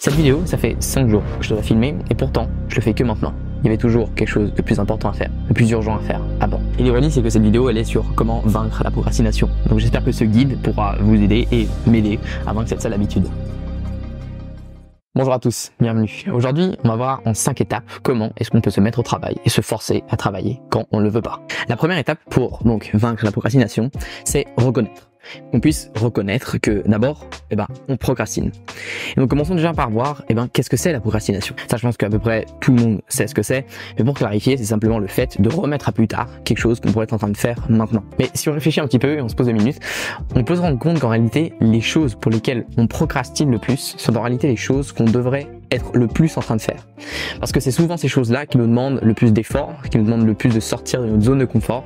Cette vidéo, ça fait 5 jours que je dois la filmer et pourtant, je le fais que maintenant. Il y avait toujours quelque chose de plus important à faire, de plus urgent à faire avant. Et l'ironie, c'est que cette vidéo, elle est sur comment vaincre la procrastination. Donc j'espère que ce guide pourra vous aider et m'aider à vaincre cette sale habitude. Bonjour à tous, bienvenue. Aujourd'hui, on va voir en 5 étapes comment est-ce qu'on peut se mettre au travail et se forcer à travailler quand on ne le veut pas. La première étape pour donc vaincre la procrastination, c'est reconnaître. Qu'on puisse reconnaître que d'abord, on procrastine. Et donc commençons déjà par voir, qu'est-ce que c'est la procrastination. Ça, je pense qu'à peu près tout le monde sait ce que c'est, mais pour clarifier, c'est simplement le fait de remettre à plus tard quelque chose qu'on pourrait être en train de faire maintenant. Mais si on réfléchit un petit peu et on se pose 2 minutes, on peut se rendre compte qu'en réalité, les choses pour lesquelles on procrastine le plus sont en réalité les choses qu'on devrait être le plus en train de faire. Parce que c'est souvent ces choses-là qui nous demandent le plus d'efforts, qui nous demandent le plus de sortir de notre zone de confort.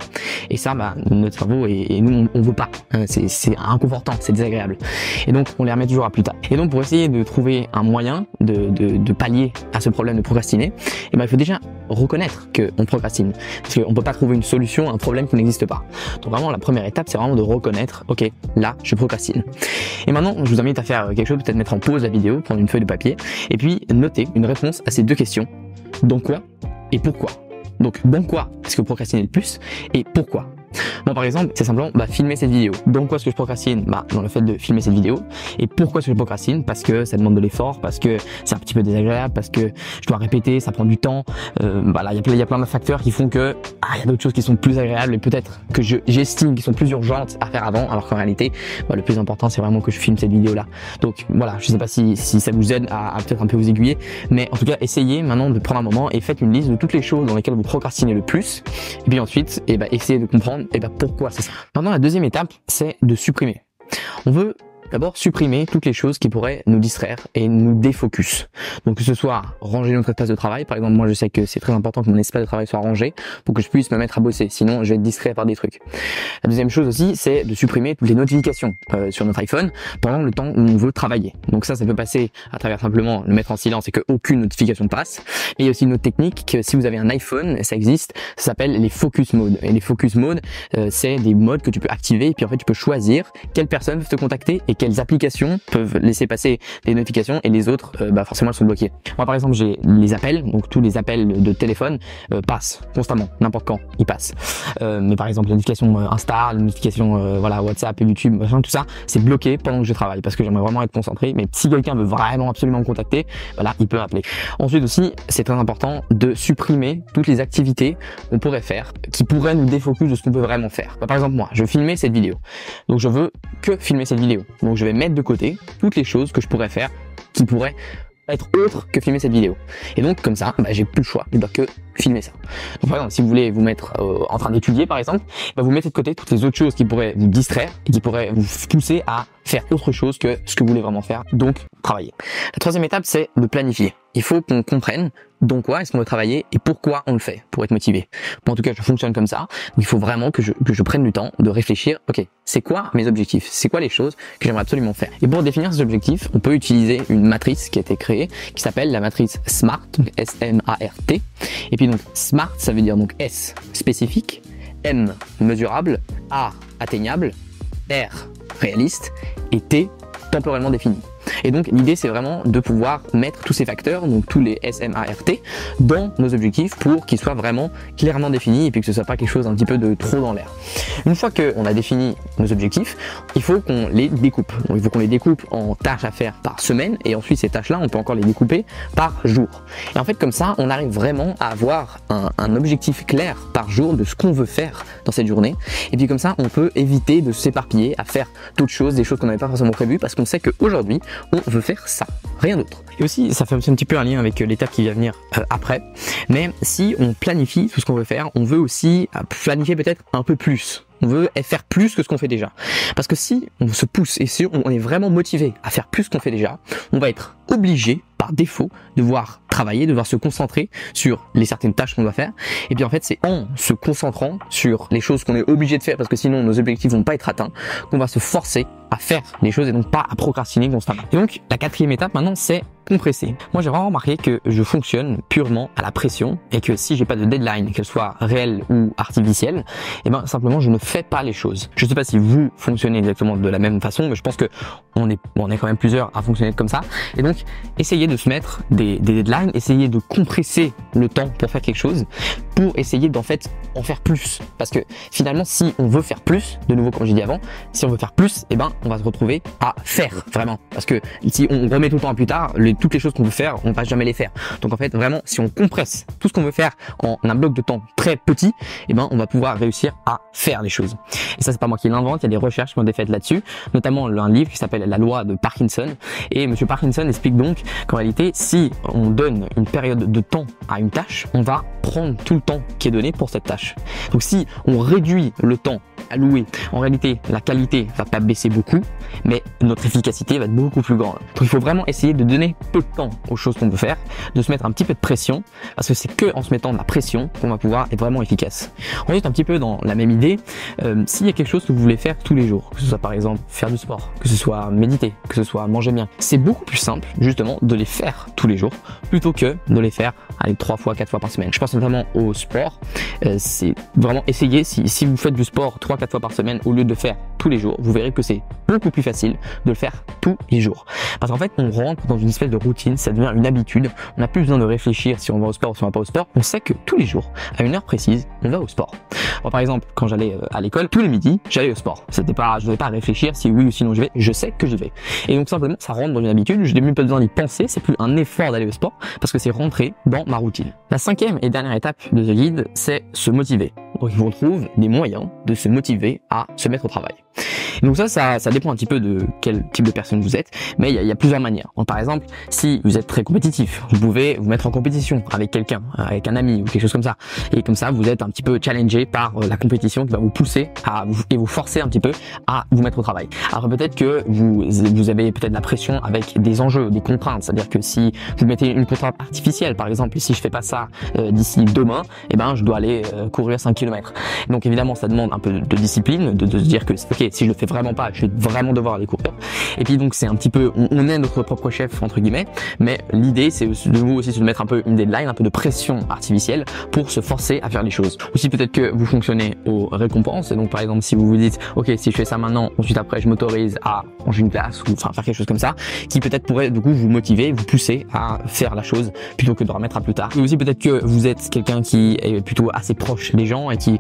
Et ça, notre cerveau et nous, on veut pas. C'est inconfortant, c'est désagréable. Et donc, on les remet toujours à plus tard. Et donc, pour essayer de trouver un moyen de pallier à ce problème de procrastiner, il faut déjà reconnaître qu'on procrastine. Parce qu'on peut pas trouver une solution à un problème qui n'existe pas. Donc vraiment, la première étape, c'est vraiment de reconnaître, ok, là, je procrastine. Et maintenant, je vous invite à faire quelque chose, peut-être mettre en pause la vidéo, prendre une feuille de papier, et puis noter une réponse à ces 2 questions. Dans quoi et pourquoi? Donc, dans quoi est-ce que vous procrastinez le plus et pourquoi? Bon, par exemple, c'est simplement filmer cette vidéo. Dans quoi est-ce que je procrastine? Dans le fait de filmer cette vidéo. Et pourquoi est-ce que je procrastine? Parce que ça demande de l'effort, parce que c'est un petit peu désagréable, parce que je dois répéter, ça prend du temps. Il y a plein de facteurs qui font que il y a d'autres choses qui sont plus agréables et peut-être que j'estime qui sont plus urgentes à faire avant, alors qu'en réalité, le plus important, c'est vraiment que je filme cette vidéo-là. Donc voilà, je sais pas si ça vous aide à peut-être un peu vous aiguiller, mais en tout cas, essayez maintenant de prendre un moment et faites une liste de toutes les choses dans lesquelles vous procrastinez le plus. Et puis ensuite, essayez de comprendre pourquoi c'est ça. Maintenant, la deuxième étape, c'est de supprimer. On veut d'abord supprimer toutes les choses qui pourraient nous distraire et nous défocus. Donc que ce soit ranger notre espace de travail, par exemple, moi je sais que c'est très important que mon espace de travail soit rangé pour que je puisse me mettre à bosser, sinon je vais être distrait par des trucs. La deuxième chose aussi, c'est de supprimer toutes les notifications sur notre iPhone pendant le temps où on veut travailler. Donc ça peut passer à travers simplement le mettre en silence et qu'aucune notification passe. Et il y a aussi une autre technique que si vous avez un iPhone, ça existe, ça s'appelle les focus modes. Et les focus modes, c'est des modes que tu peux activer et puis en fait tu peux choisir quelles personnes peuvent te contacter et quelles applications peuvent laisser passer des notifications et les autres, forcément, elles sont bloquées. Moi, par exemple, j'ai les appels, donc tous les appels de téléphone passent constamment, n'importe quand, ils passent. Mais par exemple, les notifications Insta, les notifications WhatsApp et YouTube, tout ça, c'est bloqué pendant que je travaille parce que j'aimerais vraiment être concentré. Mais si quelqu'un veut vraiment absolument me contacter, il peut m'appeler. Ensuite aussi, c'est très important de supprimer toutes les activités qu'on pourrait faire qui pourraient nous défocus de ce qu'on peut vraiment faire. Par exemple, moi, je veux filmer cette vidéo, donc je veux que filmer cette vidéo. Donc je vais mettre de côté toutes les choses que je pourrais faire qui pourraient être autres que filmer cette vidéo. Et donc comme ça, j'ai plus le choix, je dois que filmer ça. Donc par exemple, si vous voulez vous mettre en train d'étudier par exemple, vous mettez de côté toutes les autres choses qui pourraient vous distraire et qui pourraient vous pousser à faire autre chose que ce que vous voulez vraiment faire, donc travailler. La troisième étape, c'est de planifier. Il faut qu'on comprenne dans quoi est-ce qu'on veut travailler et pourquoi on le fait pour être motivé. Moi, en tout cas, je fonctionne comme ça. Donc, il faut vraiment que je prenne du temps de réfléchir. Ok, c'est quoi mes objectifs? C'est quoi les choses que j'aimerais absolument faire? Et pour définir ces objectifs, on peut utiliser une matrice qui a été créée qui s'appelle la matrice SMART, donc S-M-A-R-T. Et puis donc SMART, ça veut dire donc S spécifique, M mesurable, A atteignable, R réaliste et T temporellement défini. Et donc l'idée c'est vraiment de pouvoir mettre tous ces facteurs, donc tous les SMART, dans nos objectifs pour qu'ils soient vraiment clairement définis et puis que ce soit pas quelque chose un petit peu de trop dans l'air. Une fois qu'on a défini nos objectifs, il faut qu'on les découpe. Donc, il faut qu'on les découpe en tâches à faire par semaine et ensuite ces tâches-là, on peut encore les découper par jour. Et en fait comme ça, on arrive vraiment à avoir un objectif clair par jour de ce qu'on veut faire dans cette journée. Et puis comme ça, on peut éviter de s'éparpiller à faire d'autres choses, des choses qu'on n'avait pas forcément prévues parce qu'on sait qu'aujourd'hui, on veut faire ça, rien d'autre. Et aussi, ça fait aussi un petit peu un lien avec l'étape qui va venir après. Mais si on planifie tout ce qu'on veut faire, on veut aussi planifier peut-être un peu plus. On veut faire plus que ce qu'on fait déjà. Parce que si on se pousse et si on est vraiment motivé à faire plus qu'on fait déjà, on va être obligé par défaut de devoir travailler, de devoir se concentrer sur les certaines tâches qu'on doit faire. Et puis en fait, c'est en se concentrant sur les choses qu'on est obligé de faire parce que sinon nos objectifs vont pas être atteints qu'on va se forcer à faire les choses et donc pas à procrastiner constamment. Et donc la quatrième étape maintenant, c'est compresser. Moi j'ai vraiment remarqué que je fonctionne purement à la pression et que si j'ai pas de deadline, qu'elle soit réelle ou artificielle, et ben simplement je ne fais pas les choses. Je sais pas si vous fonctionnez exactement de la même façon, mais je pense que on est quand même plusieurs à fonctionner comme ça. Et donc essayez de se mettre des deadlines, essayez de compresser le temps pour faire quelque chose, pour essayer d'en fait en faire plus. Parce que finalement si on veut faire plus, de nouveau comme j'ai dit avant, si on veut faire plus, et ben on va se retrouver à faire vraiment. Parce que si on remet tout le temps à plus tard, toutes les choses qu'on veut faire, on va jamais les faire. Donc en fait vraiment si on compresse tout ce qu'on veut faire en un bloc de temps très petit, et ben on va pouvoir réussir à faire les choses. Et ça c'est pas moi qui l'invente, il y a des recherches qui ont été faites là-dessus, notamment un livre qui s'appelle La loi de Parkinson. Et monsieur Parkinson explique donc qu'en réalité si on donne une période de temps à une tâche, on va prendre tout le temps qui est donné pour cette tâche. Donc si on réduit le temps alloué, en réalité la qualité va pas baisser beaucoup, mais notre efficacité va être beaucoup plus grande. Donc il faut vraiment essayer de donner peu de temps aux choses qu'on veut faire, de se mettre un petit peu de pression, parce que c'est que en se mettant de la pression qu'on va pouvoir être vraiment efficace. Ensuite, un petit peu dans la même idée, s'il y a quelque chose que vous voulez faire tous les jours, que ce soit par exemple faire du sport, que ce soit méditer, que ce soit manger bien, c'est beaucoup plus simple justement de les faire tous les jours plutôt que de les faire 3 fois, 4 fois par semaine. Je pense notamment au sport, c'est vraiment essayer, si vous faites du sport 3-4 fois par semaine au lieu de le faire tous les jours, vous verrez que c'est beaucoup plus facile de le faire tous les jours. Parce qu'en fait, on rentre dans une espèce de routine, ça devient une habitude, on n'a plus besoin de réfléchir si on va au sport ou si on va pas au sport, on sait que tous les jours, à une heure précise, on va au sport. Moi, par exemple, quand j'allais à l'école, tous les midis, j'allais au sport. C'était pas, je devais pas réfléchir si oui ou sinon je vais, je sais que j'y vais. Et donc simplement, ça rentre dans une habitude, je n'ai même pas besoin d'y penser, c'est plus un effort d'aller au sport, parce que c'est rentré dans ma routine. La cinquième et dernière étape de The Guide, c'est se motiver. Donc il vous trouve des moyens de se motiver à se mettre au travail. Et donc ça dépend un petit peu de quel type de personne vous êtes, mais il y a plusieurs manières. Donc par exemple, si vous êtes très compétitif, vous pouvez vous mettre en compétition avec quelqu'un, avec un ami ou quelque chose comme ça. Et comme ça, vous êtes un petit peu challengé par la compétition qui va vous pousser et vous forcer un petit peu à vous mettre au travail. Alors peut-être que vous avez peut-être la pression avec des enjeux, des contraintes. C'est-à-dire que si vous mettez une contrainte artificielle, par exemple, si je fais pas ça d'ici demain, eh ben je dois aller courir 5 km. Donc évidemment, ça demande un peu de discipline, de se dire que ok, si je le fais vraiment pas, je vais vraiment devoir aller courir. Et puis donc c'est un petit peu, on est notre propre chef entre guillemets, mais l'idée c'est de vous aussi se mettre un peu une deadline, un peu de pression artificielle pour se forcer à faire les choses. Aussi peut-être que vous fonctionnez aux récompenses, et donc par exemple si vous vous dites ok, si je fais ça maintenant, ensuite après je m'autorise à manger une glace ou enfin faire quelque chose comme ça, qui peut-être pourrait du coup vous motiver, vous pousser à faire la chose plutôt que de remettre à plus tard. Et aussi peut-être que vous êtes quelqu'un qui est plutôt assez proche des gens et qui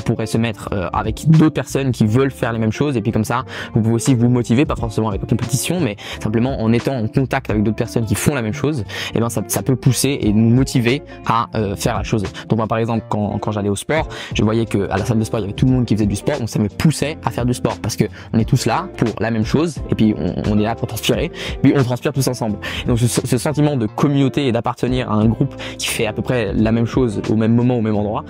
pourrait se mettre avec d'autres personnes qui veulent faire les mêmes choses, et puis comme ça vous pouvez aussi vous motiver, pas forcément avec la compétition, mais simplement en étant en contact avec d'autres personnes qui font la même chose, et ben ça peut pousser et nous motiver à faire la chose. Donc moi par exemple quand j'allais au sport, je voyais que à la salle de sport il y avait tout le monde qui faisait du sport, donc ça me poussait à faire du sport parce que on est tous là pour la même chose, et puis on est là pour transpirer, puis on transpire tous ensemble. Et donc ce sentiment de communauté et d'appartenir à un groupe qui fait à peu près la même chose au même moment, au même endroit,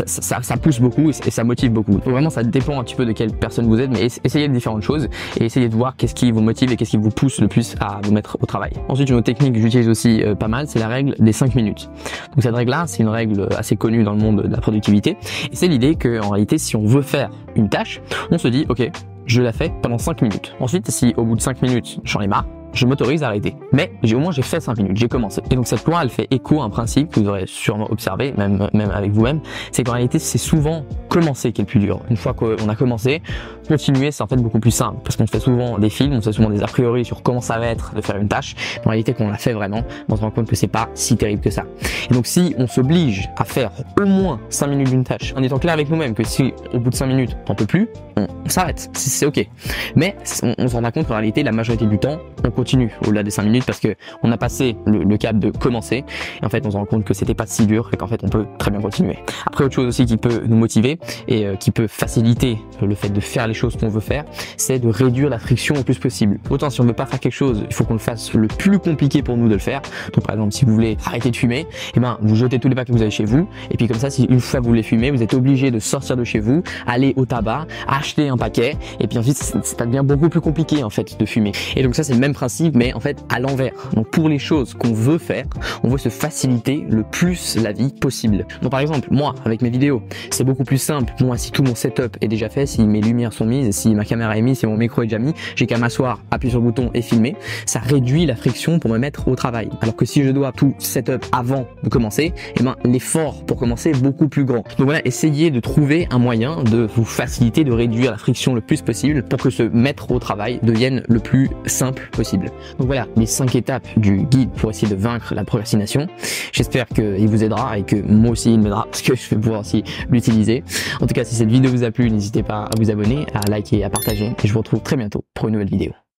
ça pousse beaucoup et ça motive beaucoup. Donc vraiment ça dépend un petit peu de quelle personne vous êtes, mais essayez de différentes choses et essayez de voir qu'est-ce qui vous motive et qu'est-ce qui vous pousse le plus à vous mettre au travail. Ensuite, une autre technique que j'utilise aussi pas mal, c'est la règle des 5 minutes. Donc cette règle-là, c'est une règle assez connue dans le monde de la productivité, et c'est l'idée que en réalité, si on veut faire une tâche, on se dit ok, je la fais pendant 5 minutes. Ensuite, si au bout de 5 minutes, j'en ai marre, je m'autorise à arrêter. Mais au moins j'ai fait 5 minutes, j'ai commencé. Et donc cette loi, elle fait écho à un principe que vous aurez sûrement observé, même avec vous-même, c'est qu'en réalité c'est souvent commencer qui est le plus dur. Une fois qu'on a commencé, continuer c'est en fait beaucoup plus simple, parce qu'on fait souvent des films, on fait souvent des a priori sur comment ça va être de faire une tâche, mais en réalité quand on l'a fait vraiment, on se rend compte que c'est pas si terrible que ça. Et donc si on s'oblige à faire au moins 5 minutes d'une tâche, en étant clair avec nous-mêmes que si au bout de 5 minutes on peut plus, on s'arrête, c'est ok. Mais on se rend compte qu'en réalité la majorité du temps on continue au-delà des 5 minutes parce que on a passé le cap de commencer, et en fait on se rend compte que c'était pas si dur et qu'en fait on peut très bien continuer. Après, autre chose aussi qui peut nous motiver et qui peut faciliter le fait de faire les choses qu'on veut faire, c'est de réduire la friction au plus possible. Autant si on veut pas faire quelque chose, il faut qu'on le fasse le plus compliqué pour nous de le faire. Donc par exemple si vous voulez arrêter de fumer, et ben vous jetez tous les paquets que vous avez chez vous, et puis comme ça si une fois que vous voulez fumer, vous êtes obligé de sortir de chez vous, aller au tabac, acheter un paquet, et puis ensuite ça devient beaucoup plus compliqué en fait de fumer. Et donc ça c'est le même principe principe, mais en fait à l'envers. Donc pour les choses qu'on veut faire, on veut se faciliter le plus la vie possible. Donc par exemple, moi, avec mes vidéos, c'est beaucoup plus simple. Moi, si tout mon setup est déjà fait, si mes lumières sont mises, si ma caméra est mise, si mon micro est déjà mis, j'ai qu'à m'asseoir, appuyer sur le bouton et filmer. Ça réduit la friction pour me mettre au travail. Alors que si je dois tout setup avant de commencer, eh ben l'effort pour commencer est beaucoup plus grand. Donc voilà, essayez de trouver un moyen de vous faciliter, de réduire la friction le plus possible pour que se mettre au travail devienne le plus simple possible. Donc voilà, les 5 étapes du guide pour essayer de vaincre la procrastination. J'espère qu'il vous aidera et que moi aussi il m'aidera parce que je vais pouvoir aussi l'utiliser. En tout cas, si cette vidéo vous a plu, n'hésitez pas à vous abonner, à liker et à partager. Et je vous retrouve très bientôt pour une nouvelle vidéo.